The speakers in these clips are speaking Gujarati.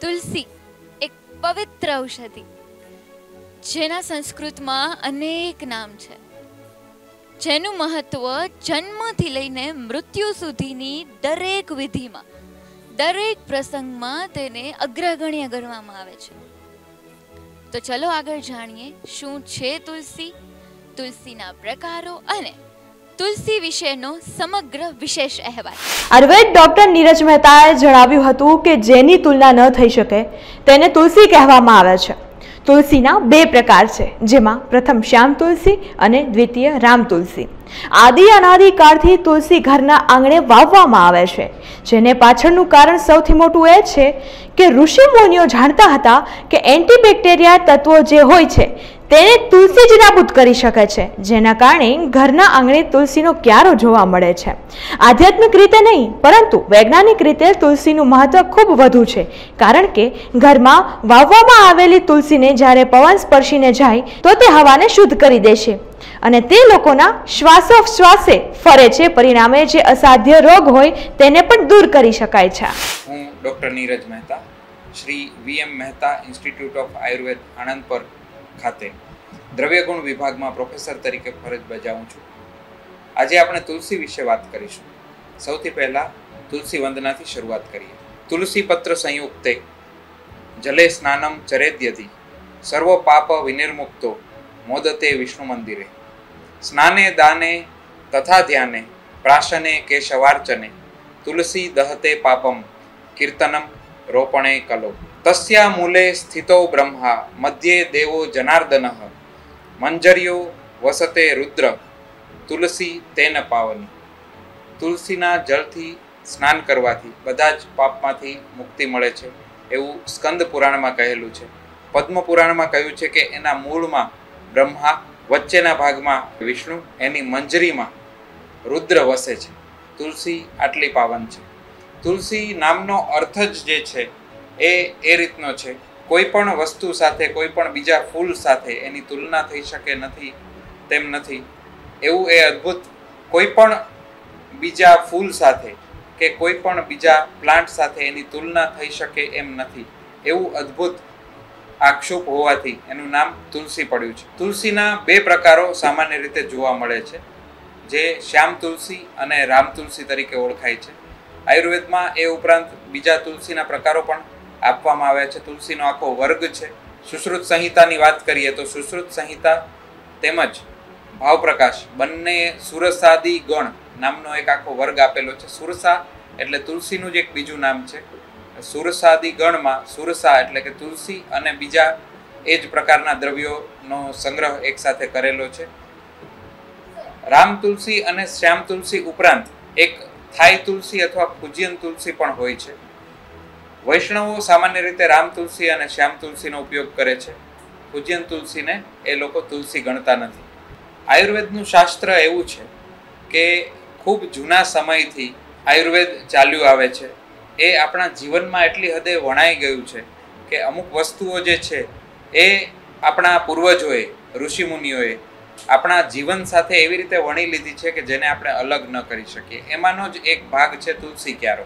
તુલસી એક પવિત્ર ઔષધિ જેના સંસ્કૃતમાં અનેક નામ છે, જેનું મહત્વ જન્મથી લઈને મૃત્યુ સુધીની દરેક વિધિમાં, દરેક પ્રસંગમાં તેને અગ્રગણ્ય ગણવામાં આવે છે. તો ચલો આગળ જાણીએ શું છે તુલસી, તુલસીના પ્રકારો અને તુલસી વિશેનો સમગ્ર વિશેષ અહેવાલ. આયુર્વેદ ડોક્ટર નીરજ મહેતાએ જણાવ્યું હતું કે જેની તુલના ન થઈ શકે તેને તુલસી કહેવામાં આવે છે. તુલસીના બે પ્રકાર છે, જેમાં પ્રથમ શ્યામ તુલસી અને દ્વિતીય રામ તુલસી. આદિ અનાદિ કાળથી તુલસી ઘરના આંગણે વાવવામાં આવે છે, જેને પાછળનું કારણ સૌથી મોટું એ છે કે ઋષિ મુનિઓ જાણતા હતા કે એન્ટીબેક્ટેરિયા તત્વો જે હોય છે તેને તુલસી જ નાબૂદ કરી શકે છે, જેના કારણે ઘરના આંગણે તુલસીનો ક્યારો જોવા મળે છે. આધ્યાત્મિક રીતે નહીં પરંતુ વૈજ્ઞાનિક રીતે તુલસીનું મહત્વ ખૂબ વધુ છે, કારણ કે ઘરમાં વાવવામાં આવેલી તુલસીને જ્યારે પવન સ્પર્શીને જાય તો તે હવાને શુદ્ધ કરી દેશે અને તે લોકોના શ્વાસોચ્છ્વાસે ફરે છે. પરિણામે જે અસાધ્ય રોગ હોય તેને પણ દૂર કરી શકાય છે. હું doctor Neeraj Mehta, Shri VM Mehta institute of Ayurveda Anandpar ખાતે દ્રવ્યગુણ વિભાગમાં પ્રોફેસર તરીકે ફરજ બજાવું છું. આજે આપણે તુલસી વિશે વાત કરીશું. સૌથી પહેલા તુલસી વંદનાથી શરૂઆત કરીએ. તુલસી પત્ર સંયુક્તે જલે સ્નાનમ ચરેદ્યતિ સર્વ પાપ વિનિર્મુક્તો મોદતે વિષ્ણુ મંદિરે સ્નાને દાને તથા ધ્યાને પ્રાશને કેશવાર્ચને તુલસી દહતે પાપમ કીર્તનમ રોપણે કલો તસ્યા મૂલે સ્થિતો બ્રહ્મા મધ્યે દેવો જનાર્દનઃ મંજર્યો વસતે રુદ્ર તુલસી તેન પાવની. તુલસીના જળથી સ્નાન કરવાથી બધા જ પાપમાંથી મુક્તિ મળે છે એવું સ્કંદ પુરાણમાં કહેલું છે. પદ્મ પુરાણમાં કહ્યું છે કે એના મૂળમાં બ્રહ્મા, વચ્ચેના ભાગમાં વિષ્ણુ, એની મંજરીમાં રુદ્ર વસે છે. તુલસી આટલી પાવન છે. તુલસી નામનો અર્થ જ જે છે એ રીતનો છે, કોઈ પણ વસ્તુ સાથે, કોઈ પણ બીજા ફૂલ સાથે એની તુલના થઈ શકે નથી તેમ નથી. એવું એ અદ્ભુત કોઈ પણ બીજા ફૂલ સાથે કે કોઈ પણ બીજા પ્લાન્ટ સાથે એની તુલના થઈ શકે એમ નથી. એવું અદ્ભુત આક્ષુપ હોવાથી એનું નામ તુલસી પડ્યું છે. તુલસીના બે પ્રકારો સામાન્ય રીતે જોવા મળે છે, જે શ્યામ તુલસી અને રામ તુલસી તરીકે ઓળખાય છે. આયુર્વેદમાં એ ઉપરાંત બીજા તુલસીના પ્રકારો પણ આપવામાં આવ્યા છે. તુલસીનો આખો વર્ગ છે. સુશ્રુત સંહિતાની વાત કરીએ તો સુશ્રુત સંહિતા તેમજ ભાવપ્રકાશ બંને સુરસાદી ગણ નામનો એક આખો વર્ગ આપેલો છે. સુરસા એટલે તુલસીનું જ એક બીજું નામ છે. સુરસાદી ગણમાં સુરસા એટલે કે તુલસી અને બીજા એ જ પ્રકારના દ્રવ્યોનો સંગ્રહ એક સાથે કરેલો છે. રામ તુલસી અને શ્યામ તુલસી ઉપરાંત એક થાઈ તુલસી અથવા પૂજ્યન તુલસી પણ હોય છે. વૈષ્ણવો સામાન્ય રીતે રામ તુલસી અને શ્યામ તુલસીનો ઉપયોગ કરે છે. પૂજ્યન તુલસીને એ લોકો તુલસી ગણતા નથી. આયુર્વેદનું શાસ્ત્ર એવું છે કે ખૂબ જૂના સમયથી આયુર્વેદ ચાલ્યું આવે છે. એ આપણા જીવનમાં એટલી હદે વણાઈ ગયું છે કે અમુક વસ્તુઓ જે છે એ આપણા પૂર્વજોએ, ઋષિમુનિઓએ આપણા જીવન સાથે એવી રીતે વણી લીધી છે કે જેને આપણે અલગ ન કરી શકીએ. એમાંનો જ એક ભાગ છે તુલસી ક્યારો.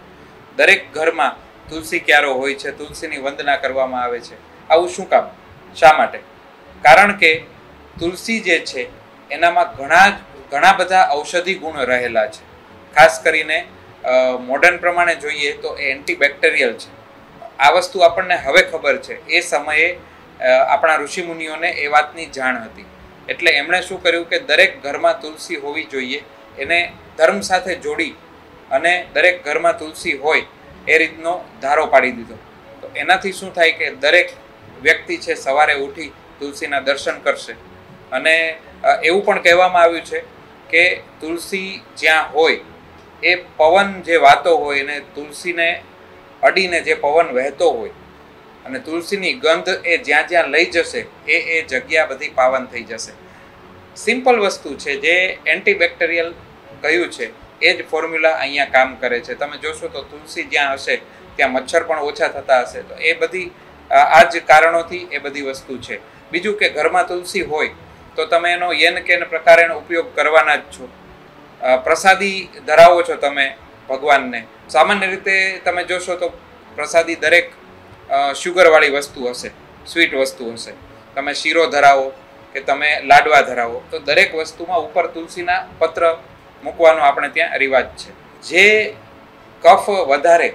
દરેક ઘરમાં તુલસી ક્યારો હોય છે, તુલસીની વંદના કરવામાં આવે છે. આવું શું કામ, શા માટે? કારણ કે તુલસી જે છે એનામાં ઘણા બધા ઔષધિ ગુણ રહેલા છે. ખાસ કરીને મોડર્ન પ્રમાણે જોઈએ તો એ એન્ટીબેક્ટેરિયલ છે. આ વસ્તુ આપણને હવે ખબર છે, એ સમયે આપણા ઋષિમુનિઓને એ વાતની જાણ હતી. એટલે એમણે શું કર્યું કે દરેક ઘરમાં તુલસી હોવી જોઈએ એને ધર્મ સાથે જોડી અને દરેક ઘરમાં તુલસી હોય એ રીતનો ધારો પાડી દીધો. તો એનાથી શું થાય કે દરેક વ્યક્તિ છે સવારે ઉઠી તુલસીના દર્શન કરશે. અને એવું પણ કહેવામાં આવ્યું છે કે તુલસી જ્યાં હોય એ પવન જે વાતો હોય ને તુલસીને અડીને જે પવન વહેતો હોય અને તુલસીની ગંધ એ જ્યાં જ્યાં લઈ જશે એ જગ્યા બધી પાવન થઈ જશે. સિમ્પલ વસ્તુ છે, જે એન્ટીબેક્ટેરિયલ કહ્યું છે એ જ ફોર્મ્યુલા અહીંયા કામ કરે છે. તમે જોશો તો તુલસી જ્યાં હશે ત્યાં મચ્છર પણ ઓછા થતા હશે. તો એ બધી આ જ કારણોથી એ બધી વસ્તુ છે. બીજું કે ઘરમાં તુલસી હોય તો તમે એનો યેન કેન પ્રકારે એનો ઉપયોગ કરવાના જ છો. પ્રસાદી ધરાવો છો તમે ભગવાનને. સામાન્ય રીતે તમે જોશો તો પ્રસાદી દરેક શુગરવાળી વસ્તુ હશે, સ્વીટ વસ્તુ હશે, તમે શીરો ધરાવો કે તમે લાડવા ધરાવો, તો દરેક વસ્તુમાં ઉપર તુલસીના પત્ર મૂકવાનો આપણે ત્યાં રિવાજ છે. જે કફ વધારે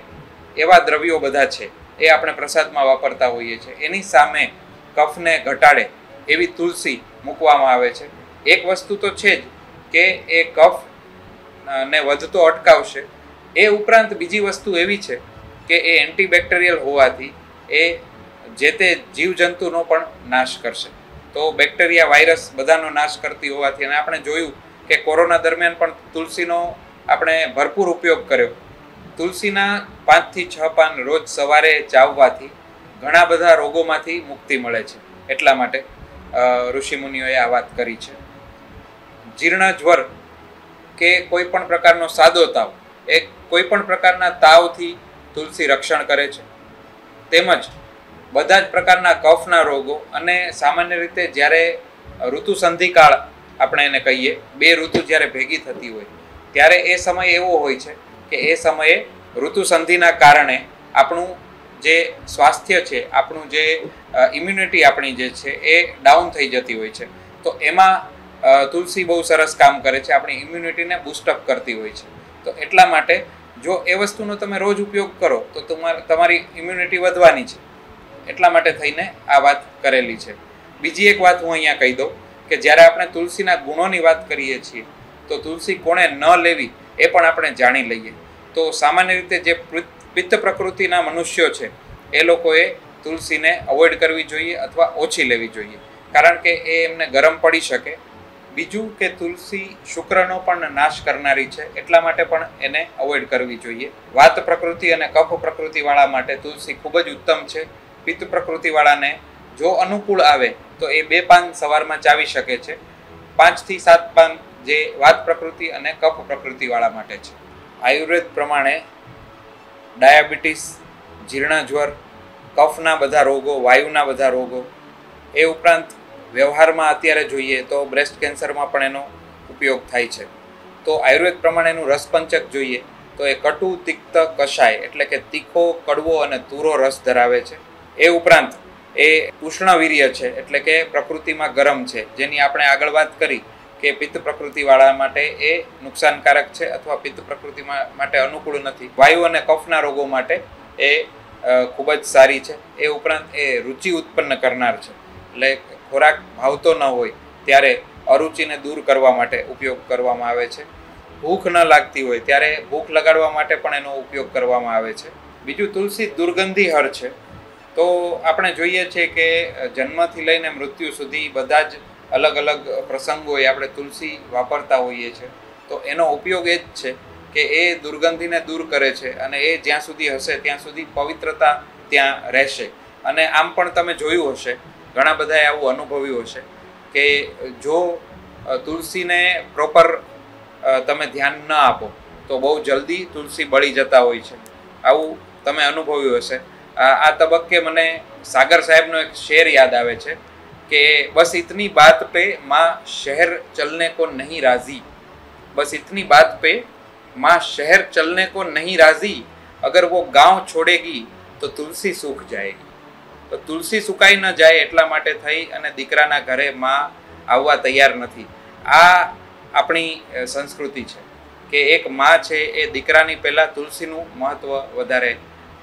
એવા દ્રવ્યો બધા છે એ આપણે પ્રસાદમાં વાપરતા હોઈએ છીએ. એની સામે કફને ઘટાડે એવી તુલસી મૂકવામાં આવે છે. એક વસ્તુ તો છે જ કે એ કફ ને વધતો અટકાવશે. એ ઉપરાંત બીજી વસ્તુ એવી છે કે એ એન્ટીબેક્ટેરિયલ હોવાથી એ જે તે જીવજંતુનો પણ નાશ કરશે. તો બેક્ટેરિયા, વાયરસ બધાનો નાશ કરતી હોવાથી, અને આપણે જોયું કે કોરોના દરમિયાન પણ તુલસીનો આપણે ભરપૂર ઉપયોગ કર્યો. તુલસીના 5 થી 6 પાન રોજ સવારે ચાવવાથી ઘણા બધા રોગોમાંથી મુક્તિ મળે છે. એટલા માટે ઋષિમુનિઓએ આ વાત કરી છે. જીર્ણ જ્વર કે કોઈ પણ પ્રકારનો સાદો તાવ, એ કોઈ પણ પ્રકારના તાવથી તુલસી રક્ષણ કરે છે. તેમજ બધા જ પ્રકારના કફના રોગો, અને સામાન્ય રીતે જ્યારે ઋતુ સંધિકાળ આપણે એને કહીએ, 2 ઋતુ જ્યારે ભેગી થતી હોય ત્યારે એ સમય એવો હોય છે કે એ સમયે ઋતુ સંધિના કારણે આપણું જે સ્વાસ્થ્ય છે, આપણું જે ઇમ્યુનિટી આપણી જે છે એ ડાઉન થઈ જતી હોય છે. તો એમાં તુલસી બહુ સરસ કામ કરે છે, આપણી ઇમ્યુનિટીને બૂસ્ટઅપ કરતી હોય છે. તો એટલા માટે જો એ વસ્તુનો તમે રોજ ઉપયોગ કરો તો તમારી ઇમ્યુનિટી વધવાની છે. એટલા માટે થઈને આ વાત કરેલી છે. બીજી એક વાત હું અહીંયા કહી દઉં કે જ્યારે આપણે તુલસીના ગુણોની વાત કરીએ છીએ તો તુલસી કોણે ન લેવી એ પણ આપણે જાણી લઈએ. તો સામાન્ય રીતે જે પિત્ત પ્રકૃતિના મનુષ્યો છે એ લોકોએ તુલસીને અવોઇડ કરવી જોઈએ અથવા ઓછી લેવી જોઈએ, કારણ કે એ એમને ગરમ પડી શકે. બીજું કે તુલસી શુક્રનો પણ નાશ કરનારી છે, એટલા માટે પણ એને અવોઇડ કરવી જોઈએ. વાત પ્રકૃતિ અને કફ પ્રકૃતિવાળા માટે તુલસી ખૂબ જ ઉત્તમ છે. પિત્ત પ્રકૃતિવાળાને જો અનુકૂળ આવે તો એ 2 પાન સવારમાં ચાવી શકે છે. 5 થી 7 પાન જે વાત પ્રકૃતિ અને કફ પ્રકૃતિવાળા માટે છે. આયુર્વેદ પ્રમાણે ડાયાબિટીસ, જીર્ણજ્વર, કફના બધા રોગો, વાયુના બધા રોગો, એ ઉપરાંત વ્યવહારમાં અત્યારે જોઈએ તો બ્રેસ્ટ કેન્સરમાં પણ એનો ઉપયોગ થાય છે. તો આયુર્વેદ પ્રમાણે એનું રસપંચક જોઈએ તો એ કટુ, તિક્ત, કષાય એટલે કે તીખો, કડવો અને તુરો રસ ધરાવે છે. એ ઉપરાંત એ ઉષ્ણવીર્ય છે, એટલે કે પ્રકૃતિમાં ગરમ છે, જેની આપણે આગળ વાત કરી કે પિત્ત પ્રકૃતિવાળા માટે એ નુકસાનકારક છે અથવા પિત્ત પ્રકૃતિ માટે અનુકૂળ નથી. વાયુ અને કફના રોગો માટે એ ખૂબ જ સારી છે. એ ઉપરાંત એ રુચિ ઉત્પન્ન કરનાર છે, એટલે ખોરાક ભાવતો ન હોય ત્યારે અરુચિને દૂર કરવા માટે ઉપયોગ કરવામાં આવે છે. ભૂખ ન લાગતી હોય ત્યારે ભૂખ લગાડવા માટે પણ એનો ઉપયોગ કરવામાં આવે છે. બીજું, તુલસી દુર્ગંધીહર છે. તો આપણે જોઈએ છીએ કે જન્મથી લઈને મૃત્યુ સુધી બધા જ અલગ અલગ પ્રસંગોએ આપણે તુલસી વાપરતા હોઈએ છીએ. તો એનો ઉપયોગ એ જ છે કે એ દુર્ગંધીને દૂર કરે છે, અને એ જ્યાં સુધી હશે ત્યાં સુધી પવિત્રતા ત્યાં રહેશે. અને આમ પણ તમે જોયું હશે, ઘણા બધાએ આવું અનુભવ્યું હશે કે જો તુલસીને પ્રોપર તમે ધ્યાન ન આપો તો બહુ જલ્દી તુલસી બળી જતા હોય છે. આવું તમે અનુભવ્યું હશે. આ તબક્કે મને સાગર સાહેબનો એક શેર યાદ આવે છે કે બસ ઇતની બાત पे माँ शहर चलने को नहीं राजी, बस इतनी बात पे माँ शहर चलने को नहीं राजी, अगर वो गांव छोड़ेगी तो તુલસી सूख जाएगी. તો તુલસી સુકાઈ ન જાય એટલા માટે થઈ અને દીકરાના ઘરે માં આવવા તૈયાર નથી. આ આપણી સંસ્કૃતિ છે કે એક માં છે એ દીકરાની પહેલાં તુલસીનું મહત્ત્વ વધારે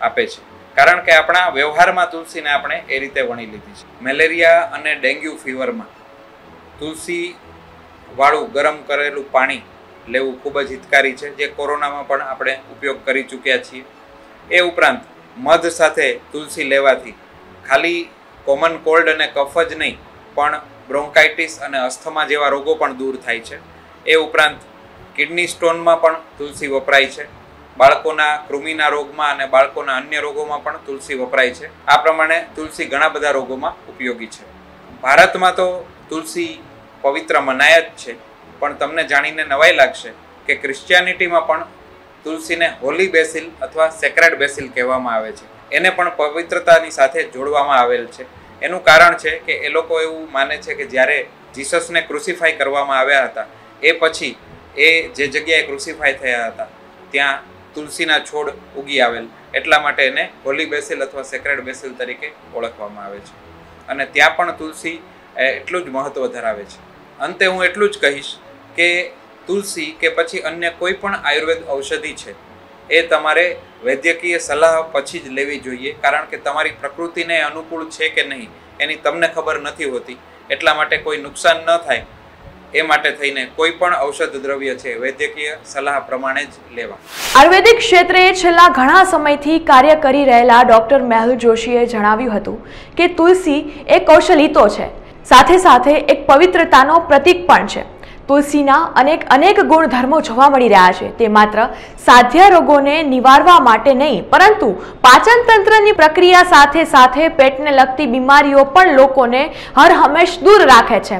આપે છે, કારણ કે આપણા વ્યવહારમાં તુલસીને આપણે એ રીતે વણી લીધી છે. મેલેરિયા અને ડેન્ગ્યુ ફીવરમાં તુલસી વાળું ગરમ કરેલું પાણી લેવું ખૂબ જ હિતકારી છે, જે કોરોનામાં પણ આપણે ઉપયોગ કરી ચૂક્યા છીએ. એ ઉપરાંત મધ સાથે તુલસી લેવાથી ખાલી કોમન કોલ્ડ અને કફ જ નહીં પણ બ્રોન્કાઇટિસ અને અસ્થમા જેવા રોગો પણ દૂર થાય છે. એ ઉપરાંત કિડની સ્ટોનમાં પણ તુલસી વપરાય છે. બાળકોના કૃમિના રોગમાં અને બાળકોના અન્ય રોગોમાં પણ તુલસી વપરાય છે. આ પ્રમાણે તુલસી ઘણા બધા રોગોમાં ઉપયોગી છે. ભારતમાં તો તુલસી પવિત્ર મનાય જ છે, પણ તમને જાણીને નવાઈ લાગશે કે ક્રિશ્ચિયાનિટીમાં પણ તુલસીને હોલી બેસિલ અથવા સેક્રેડ બેસિલ કહેવામાં આવે છે. એને પણ પવિત્રતાની સાથે જોડવામાં આવેલ છે. એનું કારણ છે કે એ લોકો એવું માને છે કે જ્યારે જીસસને ક્રુસિફાઈ કરવામાં આવ્યા હતા એ પછી એ જે જગ્યાએ ક્રુસિફાઈ થયા હતા ત્યાં તુલસીના છોડ ઉગી આવેલ એટલા માટે એને હોલી બેસિલ અથવા સેક્રેડ બેસિલ તરીકે ઓળખવામાં આવે છે. અને ત્યાં પણ તુલસી એટલું જ મહત્વ ધરાવે છે. અંતે હું એટલું જ કહીશ કે તુલસી કે પછી અન્ય કોઈ પણ આયુર્વેદ ઔષધિ છે એ તમારે વૈદ્યકીય સલાહ પછી જ લેવી જોઈએ, કારણ કે તમારી પ્રકૃતિને અનુકૂળ છે કે નહીં એની તમને ખબર નથી હોતી. એટલા માટે કોઈ નુકસાન ન થાય એ માટે થઈને કોઈ પણ ઔષધ દ્રવ્ય છે વૈદ્યકીય સલાહ પ્રમાણે જ લેવા. આયુર્વેદિક ક્ષેત્રે છેલ્લા ઘણા સમયથી કાર્ય કરી રહેલા ડોક્ટર મેહુલ જોશીએ જણાવ્યું હતું કે તુલસી એક ઔષધિ તો છે, સાથે સાથે એક પવિત્રતાનો પ્રતીક પણ છે. તુલસીના અનેક ગુણધર્મો જોવા મળી રહ્યા છે. તે માત્ર સાધ્ય રોગોને નિવારવા માટે નહીં, પરંતુ પાચન તંત્રની પ્રક્રિયા સાથે સાથે પેટને લગતી બીમારીઓ પણ લોકોને હર હંમેશ દૂર રાખે છે.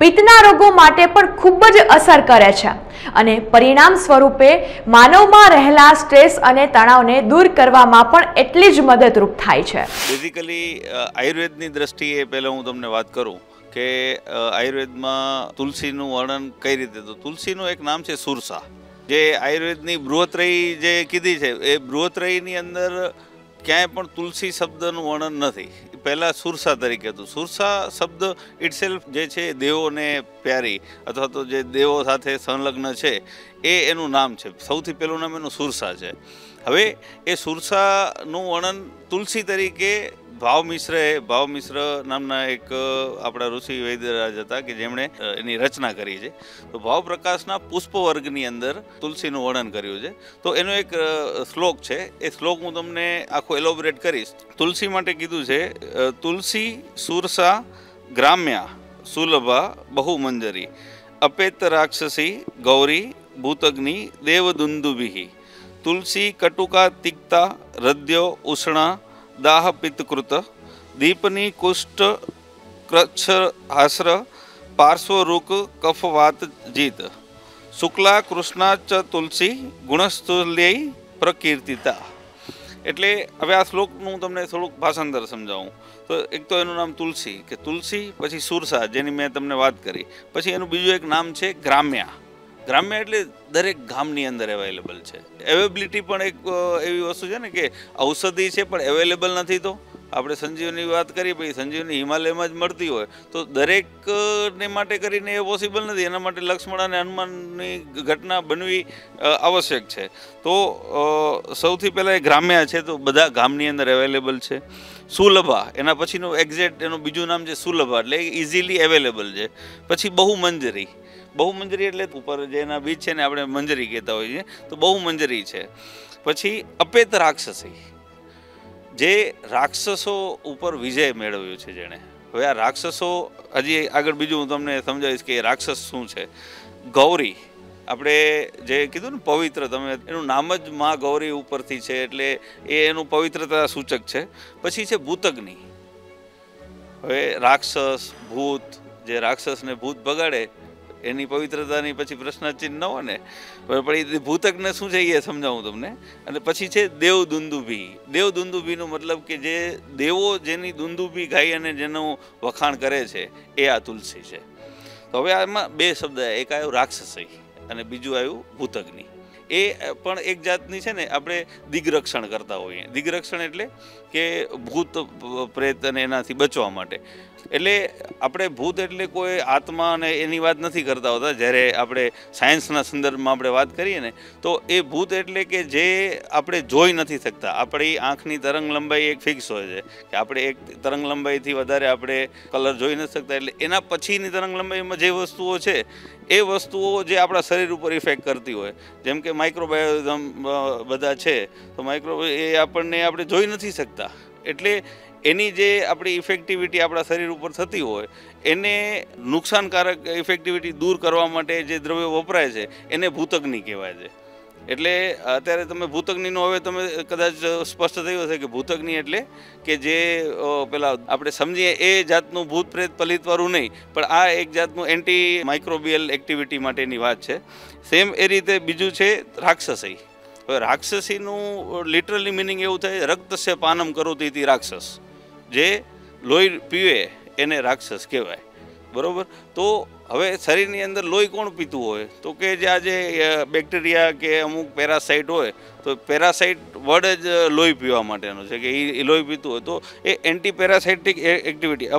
પિત્તના રોગો માટે પણ ખૂબ જ અસર કરે છે અને પરિણામ સ્વરૂપે માનવમાં રહેલા સ્ટ્રેસ અને તણાવને દૂર કરવામાં પણ એટલી જ મદદરૂપ થાય છે. બેઝિકલી આયુર્વેદની દ્રષ્ટિએ પહેલાં હું તમને વાત કરું કે આયુર્વેદમાં તુલસીનું વર્ણન કઈ રીતે, તો તુલસીનું એક નામ છે સુરસા. જે આયુર્વેદની બૃહત્રયી જે કીધી છે એ બૃહત્રયીની અંદર ક્યાંય પણ તુલસી શબ્દનું વર્ણન નથી. પહેલાં સુરસા તરીકે હતું. સુરસા શબ્દ ઇટસેલ્ફ જે છે દેવોને પ્યારી અથવા તો જે દેવો સાથે સંલગ્ન છે એ એનું નામ છે. સૌથી પહેલું નામ એનું સુરસા છે. હવે એ સુરસાનું વર્ણન તુલસી તરીકે ભાવમિશ્ર નામના એક આપણા ઋષિ વૈદ્યરાજ હતા કે જેમણે એની રચના કરી છે. તો ભાવપ્રકાશના પુષ્પ વર્ગની અંદર તુલસીનું વર્ણન કર્યું છે. તો એનો એક શ્લોક છે, એ શ્લોક હું તમને આખો એલોબરેટ કરીશ. તુલસી માટે કીધું છે, તુલસી સુરસા ગ્રામ્યા સુલભા બહુમંજરી અપેત રાક્ષસી ગૌરી ભૂતગ્નિ દેવદુંદુભિ તુલસી કટુકા તિક્તા હૃદયો ઉષ્ણા દાહ પિત્તકૃત દીપની કુષ્ઠ ક્રચ્છ હાસ્ર પાર્શ્વરૂક કફવાત જીત શુક્લા કૃષ્ણા ચ તુલસી ગુણસ્તુલ્યૈ પ્રકીર્તિતા. એટલે હવે આ શ્લોકનું તમને થોડુંક ભાષાંતર સમજાવું તો એક તો એનું નામ તુલસી કે તુલસી, પછી સુરસા જેની મેં તમને વાત કરી, પછી એનું બીજું એક નામ છે ગ્રામ્યા. ગ્રામ્ય એટલે દરેક ગામની અંદર અવેલેબલ છે. અવેબિલિટી પણ એક એવી વસ્તુ છે ને કે ઔષધિ છે પણ અવેલેબલ નથી. તો આપણે સંજીવની વાત કરીએ, પછી સંજીવની હિમાલયમાં જ મળતી હોય તો દરેકને માટે કરીને એ પોસિબલ નથી. એના માટે લક્ષ્મણ અને હનુમાનની ઘટના બનવી આવશ્યક છે. તો સૌથી પહેલાં એ ગ્રામ્ય છે, તો બધા ગામની અંદર અવેલેબલ છે. સુલભા એના પછીનું એક્ઝેક્ટ એનું બીજું નામ છે સુલભા, એટલે ઇઝીલી અવેલેબલ છે. પછી બહુમંજરી, બહુમંજરી એટલે ઉપર જે એના બીજ છે ને આપણે મંજરી કહેતા હોઈએ છીએ, તો બહુમંજરી છે. પછી અપેત રાક્ષસી, જે રાક્ષસો ઉપર વિજય મેળવ્યો છે જેણે. હવે આ રાક્ષસો હજી આગળ બીજું હું તમને સમજાવીશ કે રાક્ષસ શું છે. ગૌરી, આપણે જે કીધું ને પવિત્ર, તમે એનું નામ જ માં ગૌરી ઉપરથી છે એટલે એ એનું પવિત્રતા સૂચક છે. પછી છે ભૂતગ્નિ. હવે રાક્ષસ ભૂત, જે રાક્ષસને ભૂત ભગાડે એની પવિત્રતાની પછી પ્રશ્નચિહ્ન ન હોય ને, પણ એ ભૂતકને શું છે એ સમજાવું તમને. અને પછી છે દેવદુંદુભી. દેવદુંદુભીનો મતલબ કે જે દેવો જેની દુંદુભી ગાઈ અને જેનું વખાણ કરે છે એ આ તુલસી છે. તો હવે આમાં બે શબ્દ, એક આવ્યું રાક્ષસી અને બીજું આવ્યું ભૂતગ્નિ. એ પણ એક જાતની છે ને આપણે દિગ્રક્ષણ કરતા હોઈએ. દિગ્રક્ષણ એટલે કે ભૂત પ્રેત અને એનાથી બચવા માટે. એટલે આપણે ભૂત એટલે કોઈ આત્મા અને એની વાત નથી કરતા હોતા. જ્યારે આપણે સાયન્સના સંદર્ભમાં આપણે વાત કરીએ ને તો એ ભૂત એટલે કે જે આપણે જોઈ નથી શકતા. આપણી આંખની તરંગ લંબાઈ એક ફિક્સ હોય છે કે આપણે એક તરંગ લંબાઈથી વધારે આપણે કલર જોઈ નથી શકતા. એટલે એના પછીની તરંગ લંબાઈમાં જે વસ્તુઓ છે એ વસ્તુઓ જે આપણા શરીર ઉપર ઇફેક્ટ કરતી હોય, જેમ કે માઇક્રોબાયોઝમ બધા છે, તો એ આપણને આપણે જોઈ નથી શકતા. એટલે એની જે આપણી ઇફેક્ટિવિટી આપણા શરીર ઉપર થતી હોય એને નુકસાનકારક ઇફેક્ટિવિટી દૂર કરવા માટે જે દ્રવ્યો વપરાય છે એને ભૂતગ્નિ કહેવાય છે. એટલે અત્યારે તમે ભૂતગ્નિનો હવે તમે કદાચ સ્પષ્ટ થયું હશે કે ભૂતગ્નિ એટલે કે જે પેલા આપણે સમજીએ એ જાતનું ભૂત પ્રેત પલિતવાળું નહીં, પણ આ એક જાતનું એન્ટી માઇક્રોબિયલ એક્ટિવિટી માટેની વાત છે. સેમ એ રીતે બીજું છે રાક્ષસી. હવે રાક્ષસીનું લિટરલી મિનિંગ એવું થાય રક્તસ્ય પાનમ કરોતી રાક્ષસ, જે લોહી પીવે એને રાક્ષસ કહેવાય. બરાબર. તો હવે શરીરની અંદર લોહી કોણ પીતું હોય? તો કે જે આજે બેક્ટેરિયા કે અમુક પેરાસાઇટ હોય, તો પેરાસાઇટ વર્ડ જ લોહી પીવા માટેનો છે કે એ લોહી પીતું હોય. તો એ એન્ટી પેરાસાઇટિક એક્ટિવિટી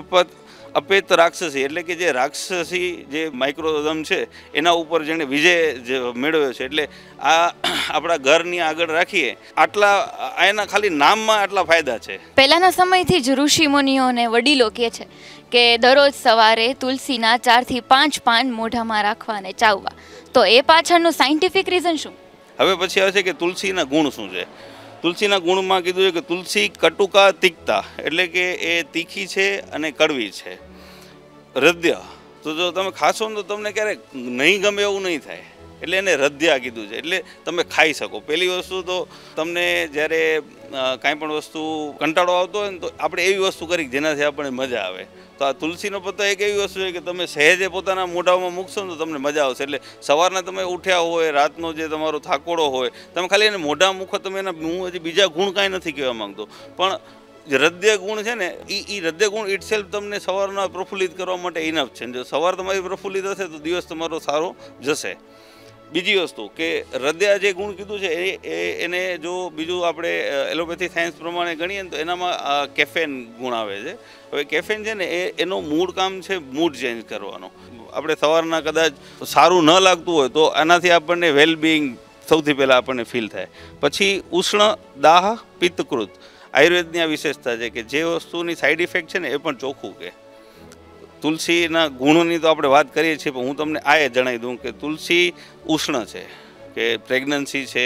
અપેત રાક્ષસી એટલે કે જે રાક્ષસી જે માઇક્રોધમ છે એના ઉપર જેણે વિજય મેળવ્યો છે. એટલે આ આપણા ઘરની આગળ રાખીએ આટલા એના ખાલી નામમાં આટલા ફાયદા છે. પહેલાના સમયથી જ ઋષિ મુનિઓ અને વડીલો કહે છે કે દરરોજ સવારે તુલસીના 4 થી 5 પાન મોઢામાં રાખવા અને ચાવવા. તો એ પાછળનું સાયન્ટિફિક રીઝન શું? હવે પછી આવે છે કે તુલસીના ગુણ શું છે. તુલસીના ગુણમાં કીધું છે કે તુલસી કટુકા તિક્તા એટલે કે એ તીખી છે અને કડવી છે. હૃદય તો જો તમે ખાશો ને તો તમને ક્યારેક નહીં ગમે એવું નહીં થાય, એટલે એને હૃદય કીધું છે. એટલે તમે ખાઈ શકો. પહેલી વસ્તુ તો તમને જ્યારે કાંઈ પણ વસ્તુ કંટાળો આવતો હોય ને તો આપણે એવી વસ્તુ કરી જેનાથી આપણને મજા આવે. તો આ તુલસીનો પત્તો એક એવી વસ્તુ છે કે તમે સહેજે પોતાના મોઢામાં મૂકશો ને તો તમને મજા આવશે. એટલે સવારના તમે ઉઠ્યા હોય, રાતનો જે તમારો થાકોડો હોય, તમે ખાલી એને મોઢા મૂકો. તમે એના હું હજી બીજા ગુણ કાંઈ નથી કહેવા માંગતો, પણ હૃદય ગુણ છે ને એ હૃદય ગુણ ઇટસેલ્ફ તમને સવારના પ્રફુલ્લિત કરવા માટે ઇનફ છે. જો સવાર તમારી પ્રફુલ્લિત હશે તો દિવસ તમારો સારો જશે. બીજી વસ્તુ કે હૃદય જે ગુણ કીધું છે એને જો બીજું આપણે એલોપેથી સાયન્સ પ્રમાણે ગણીએ ને તો એનામાં કેફેન ગુણ આવે છે. હવે કેફેન છે ને એનો મૂળ કામ છે મૂડ ચેન્જ કરવાનો. આપણે સવારના કદાચ સારું ન લાગતું હોય તો આનાથી આપણને વેલબિંગ સૌથી પહેલાં આપણને ફીલ થાય. પછી ઉષ્ણ દાહ પિત્તકૃત આયુર્વેદની આ વિશેષતા છે કે જે વસ્તુની સાઈડ ઇફેક્ટ છે ને એ પણ ચોખ્ખું કે તુલસીના ગુણોની તો આપણે વાત કરીએ છીએ, પણ હું તમને આ જણાવી દઉં કે તુલસી ઉષ્ણ છે, કે પ્રેગ્નન્સી છે,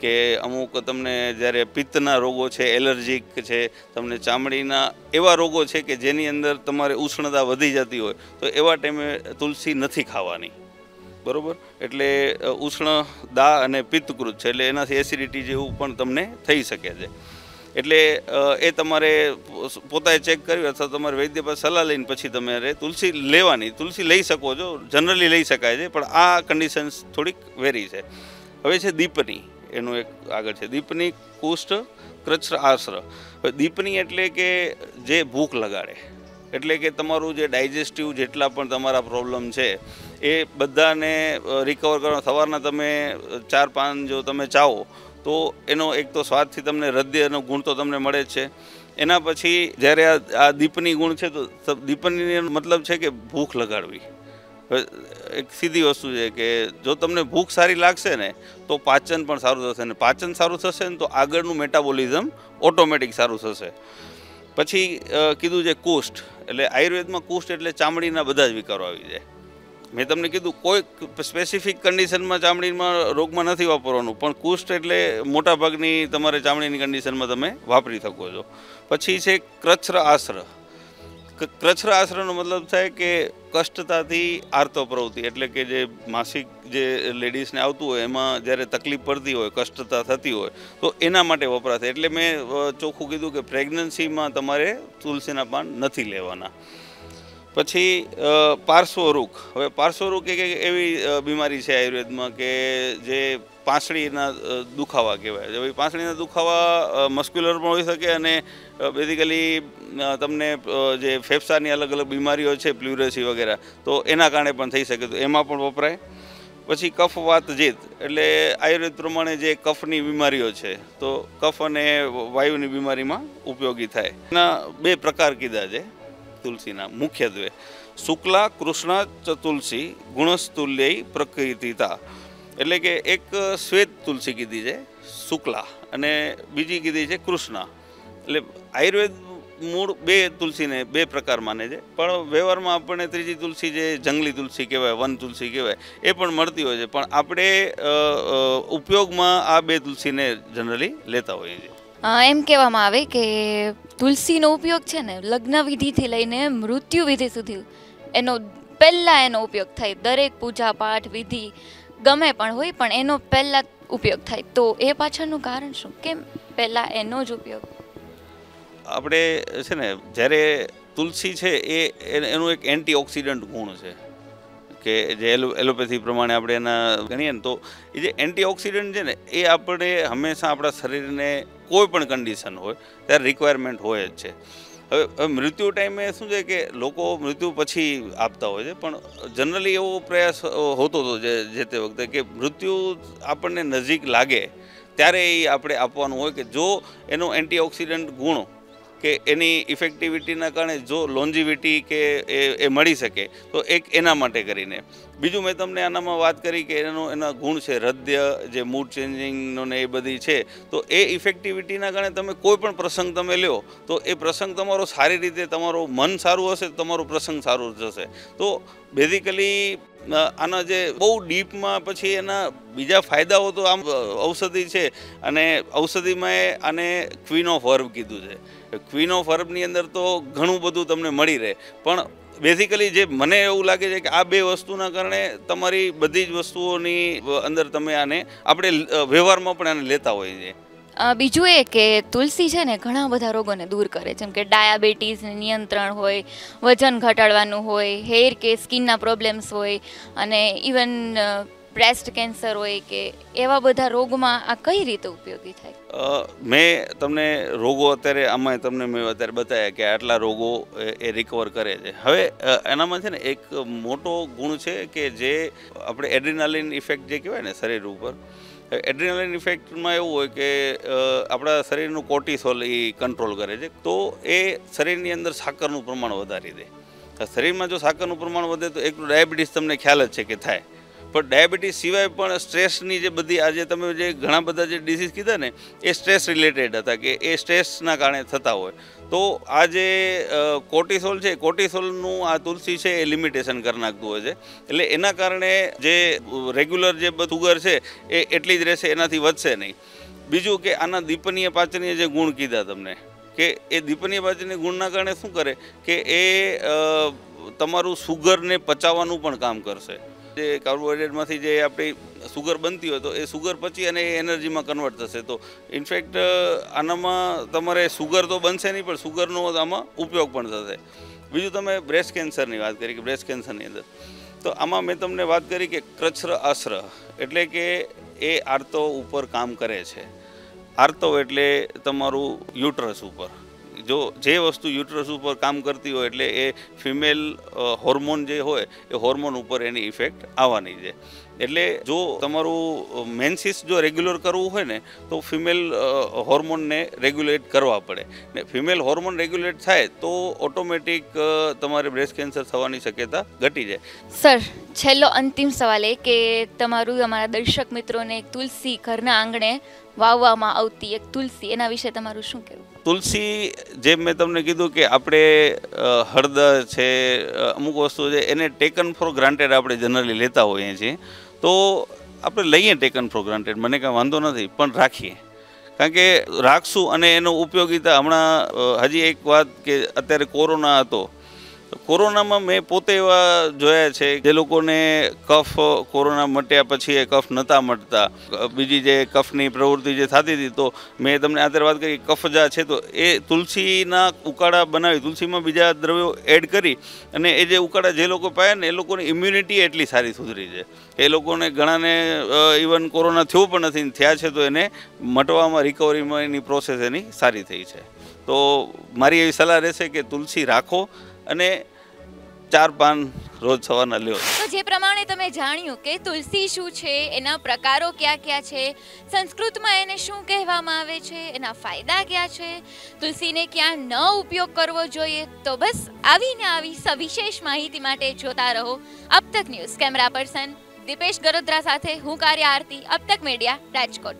કે અમુક તમને જ્યારે પિત્તના રોગો છે, એલર્જીક છે, તમને ચામડીના એવા રોગો છે કે જેની અંદર તમારે ઉષ્ણતા વધી જતી હોય તો એવા ટાઈમે તુલસી નથી ખાવાની. બરાબર. એટલે ઉષ્ણ દા અને પિત્તકૃત છે, એટલે એનાથી એસિડિટી જેવું પણ તમને થઈ શકે છે. એટલે એ તમારે પોતાએ ચેક કર્યું અથવા તમારે વૈદ્ય પાસે સલાહ લઈને પછી તમારે તુલસી લેવાની. તુલસી લઈ શકો છો, જનરલી લઈ શકાય છે, પણ આ કન્ડિશન્સ થોડીક વેરી છે. હવે છે દીપની, એનું એક આગળ છે દીપની કુષ્ઠ કૃચ્છ આશ્ર. હવે દીપની એટલે કે જે ભૂખ લગાડે, એટલે કે તમારું જે ડાયજેસ્ટિવ જેટલા પણ તમારા પ્રોબ્લેમ છે એ બધાને રિકવર કરવા. સવારના તમે 4 પાન જો તમે ચાવો તો એનો એક તો સ્વાદથી તમને હૃદયનો ગુણ તો તમને મળે જ છે. એના પછી જ્યારે આ દીપની ગુણ છે તો દીપની મતલબ છે કે ભૂખ લગાડવી. એક સીધી વસ્તુ છે કે જો તમને ભૂખ સારી લાગશે ને તો પાચન પણ સારું થશે, ને પાચન સારું થશે ને તો આગળનું મેટાબોલિઝમ ઓટોમેટિક સારું થશે. પછી કીધું છે કુષ્ઠ, એટલે આયુર્વેદમાં કુષ્ઠ એટલે ચામડીના બધા જ વિકારો આવી જાય. મેં તમને કીધું કોઈ સ્પેસિફિક કન્ડિશનમાં ચામડીમાં રોગમાં નથી વાપરવાનું, પણ કુષ્ઠ એટલે મોટાભાગની તમારે ચામડીની કન્ડિશનમાં તમે વાપરી શકો છો. પછી છે કૃચ્છ આશ્ર. કૃચ્છ આશ્રનો મતલબ થાય કે કષ્ટતાથી આર્તો પ્રવૃત્તિ, એટલે કે જે માસિક જે લેડીઝને આવતું હોય એમાં જ્યારે તકલીફ પડતી હોય, કષ્ટતા થતી હોય તો એના માટે વપરાશે. એટલે મેં ચોખ્ખું કીધું કે પ્રેગ્નન્સીમાં તમારે તુલસીના પાન નથી લેવાના. પછી પાર્શ્વરોગ. હવે પાર્શ્વરોગ એક એવી બીમારી છે આયુર્વેદમાં કે જે પાંસળીના દુખાવા કહેવાય. હવે પાંસળીના દુખાવા મસ્ક્યુલર પણ હોઈ શકે અને બેઝિકલી તમને જે ફેફસાની અલગ અલગ બીમારીઓ છે, પ્લ્યુરેસી વગેરે, તો એના કારણે પણ થઈ શકે, તો એમાં પણ વપરાય. પછી કફ વાત જીત, એટલે આયુર્વેદ પ્રમાણે જે કફની બીમારીઓ છે તો કફ અને વાયુની બીમારીમાં ઉપયોગી થાય. એના 2 પ્રકાર કીધા છે તુલસીના મુખ્યત્વે. શુક્લા કૃષ્ણ ચ તુલસી ગુણસ્તુલ્ય પ્રકૃતિતા, એટલે કે એક શ્વેત તુલસી કીધી છે શુક્લા અને બીજી કીધી છે કૃષ્ણ. એટલે આયુર્વેદ મૂળ 2 તુલસીને 2 પ્રકાર માને છે, પણ વ્યવહારમાં આપણને ત્રીજી તુલસી જે જંગલી તુલસી કહેવાય, વન તુલસી કહેવાય, એ પણ મળતી હોય છે, પણ આપણે ઉપયોગમાં આ 2 તુલસીને જનરલી લેતા હોઈએ છીએ. એમ કહેવામાં આવે કે તુલસીનો ઉપયોગ છે ને લગ્ન વિધિથી લઈને મૃત્યુ વિધિ સુધી પહેલાં એનો ઉપયોગ થાય. દરેક પૂજા પાઠ વિધિ ગમે પણ હોય પણ એનો પહેલાં ઉપયોગ થાય. તો એ પાછળનું કારણ શું? કેમ પહેલાં એનો જ ઉપયોગ? આપણે છે ને જ્યારે તુલસી છે એનું એક એન્ટીઓક્સિડન્ટ ગુણ છે કે જે એલોપેથી પ્રમાણે આપણે એના ગણીએ ને તો એ જે એન્ટીઓક્સિડન્ટ છે ને એ આપણે હંમેશા આપણા શરીરને કોઈ પણ કન્ડિશન હોય ત્યારે રિક્વાયરમેન્ટ હોય જ છે. હવે મૃત્યુ ટાઈમે શું છે કે લોકો મૃત્યુ પછી આપતા હોય છે, પણ જનરલી એવો પ્રયાસ હોતો હતો જે તે વખતે કે મૃત્યુ આપણને નજીક લાગે ત્યારે એ આપણે આપવાનું હોય કે જો એનો એન્ટીઓક્સિડન્ટ ગુણ કે એની ઇફેક્ટિવિટીના કારણે જો લોન્જીવિટી કે એ મળી શકે તો એક એના માટે કરીને. બીજું મેં તમને આનામાં વાત કરી કે એના ગુણ છે હૃદય જે મૂડ ચેન્જિંગનો ને એ બધી છે, તો એ ઇફેક્ટિવિટીના કારણે તમે કોઈ પણ પ્રસંગ તમે લ્યો તો એ પ્રસંગ તમારો સારી રીતે, તમારું મન સારું હશે તો તમારો પ્રસંગ સારું જશે. તો બેઝિકલી આના જે બહુ ડીપમાં પછી એના બીજા ફાયદાઓ તો આમ ઔષધિ છે, અને ઔષધિમાં આને ક્વીન ઓફ હર્બ કીધું છે. ક્વીન ઓફ હર્બની અંદર તો ઘણું બધું તમને મળી રહે, પણ બેઝિકલી જે મને એવું લાગે છે કે આ બે વસ્તુના કારણે તમારી બધી જ વસ્તુઓની અંદર તમે આને આપણે વ્યવહારમાં પણ આને લેતા હોઈએ છીએ. બીજું એ કે તુલસી છે ને ઘણા બધા રોગોને દૂર કરે, જેમ કે ડાયાબિટીસ નિયંત્રણ હોય, વજન ઘટાડવાનું હોય, હેર કે સ્કિનના પ્રોબ્લેમ્સ હોય, અને ઇવન બ્રેસ્ટ કેન્સર હોય કે એવા બધા રોગમાં આ કઈ રીતે ઉપયોગી થાય? મેં તમને રોગો અત્યારે આમાં તમને મેં અત્યારે બતાવ્યા કે આટલા રોગો એ રિકવર કરે છે. હવે એનામાં છે ને એક મોટો ગુણ છે કે જે આપણે એડ્રીનાલિન ઇફેક્ટ જે કહેવાય ને શરીર ઉપર, એડ્રીનાલિન ઇફેક્ટમાં એવું હોય કે આપણા શરીરનું કોર્ટિસોલ એ કંટ્રોલ કરે છે, તો એ શરીરની અંદર સાકરનું પ્રમાણ વધારી દે. શરીરમાં જો સાકરનું પ્રમાણ વધે તો એક ડાયાબિટીસ તમને ખ્યાલ જ છે કે થાય, પણ ડાયાબિટીસ સિવાય પણ સ્ટ્રેસની જે બધી આજે તમે જે ઘણા બધા જે ડિસીઝ કીધા ને એ સ્ટ્રેસ રિલેટેડ હતા, કે એ સ્ટ્રેસના કારણે થતા હોય. તો આ જે કોર્ટિસોલ છે, કોર્ટિસોલનું આ તુલસી છે એ લિમિટેશન કરી નાખતું હોય છે, એટલે એના કારણે જે રેગ્યુલર જે સુગર છે એ એટલી જ રહેશે, એનાથી વધશે નહીં. બીજું કે આના દીપનીય પાચનીય જે ગુણ કીધા તમને, કે એ દીપનીય પાચનીય ગુણના કારણે શું કરે કે એ તમારું સુગરને પચાવવાનું પણ કામ કરશે. જે કાર્બોહાઈડ્રેટમાંથી જે આપણી સુગર બનતી હોય તો એ સુગર પચી અને એ એનર્જીમાં કન્વર્ટ થશે. તો ઇનફેક્ટ આનામાં તમારે સુગર તો બનશે નહીં, પણ સુગરનો આમાં ઉપયોગ પણ થશે. બીજું તમે બ્રેસ્ટ કેન્સરની વાત કરી કે બ્રેસ્ટ કેન્સરની અંદર તો આમાં મેં તમને વાત કરી કે કૃચ્છ્ર આશ્ર એટલે કે એ આર્તો ઉપર કામ કરે છે. આર્તો એટલે તમારું યુટ્રસ ઉપર, જો જે વસ્તુ યુટ્રસ ઉપર કામ કરતી હોય એટલે એ ફિમેલ હોર્મોન જે હોય એ હોર્મોન ઉપર એની ઇફેક્ટ આવવાની છે. એટલે જો તમારું મેન્સિસ જો રેગ્યુલર કરવું હોય ને તો ફિમેલ હોર્મોનને રેગ્યુલેટ કરવા પડે, ને ફિમેલ હોર્મોન રેગ્યુલેટ થાય તો ઓટોમેટિક તમારે બ્રેસ્ટ કેન્સર થવાની શક્યતા ઘટી જાય. સર, છેલ્લો અંતિમ સવાલ એ કે તમારું અમારા દર્શક મિત્રોને એક તુલસી ઘરના આંગણે વાવવામાં આવતી એક તુલસી, એના વિશે તમારું શું કહેવું? તુલસી જેમ મેં તમને કીધું કે આપણે હળદર છે, અમુક વસ્તુ છે એને ટેકન ફોર ગ્રાન્ટેડ આપણે જનરલી લેતા હોઈએ છીએ, તો આપણે લઈએ ટેકન ફોર ગ્રાન્ટેડ, મને કાંઈ વાંધો નથી, પણ રાખીએ. કારણ કે રાખશું અને એનો ઉપયોગિતા હમણાં હજી એક વાત કે અત્યારે કોરોના હતો, કોરોનામાં મેં પોતે એવા જોયા છે જે લોકોને કફ કોરોના મટ્યા પછી એ કફ નહોતા મટતા, બીજી જે કફની પ્રવૃત્તિ જે થતી હતી, તો મેં તમને અત્યારે વાત કરી કફજા છે તો એ તુલસીના ઉકાળા બનાવી, તુલસીમાં બીજા દ્રવ્યો એડ કરી અને એ જે ઉકાળા જે લોકો પાયા ને એ લોકોની ઇમ્યુનિટી એટલી સારી સુધરી છે, એ લોકોને ઘણાને ઇવન કોરોના થયો પણ નથી, થયા છે તો એને મટવામાં રિકવરીમાં એની પ્રોસેસ એની સારી થઈ છે. તો મારી એવી સલાહ રહેશે કે તુલસી રાખો અને 4 પાન રોજ સવારના લ્યો. તો જે પ્રમાણે તમે જાણ્યું કે તુલસી શું છે, એના પ્રકારો કયા કયા છે, સંસ્કૃતમાં એને શું કહેવામાં આવે છે, એના ફાયદા કયા છે, તુલસીને ક્યાં ન ઉપયોગ કરવો જોઈએ, તો બસ આવીને આવી સવિશેષ માહિતી માટે જોતા રહો અબ તક ન્યૂઝ. કેમેરા પર્સન દીપેશ ગરોત્રા સાથે હું કાર્ય આરતી, અબ તક મીડિયા, રાજકોટ.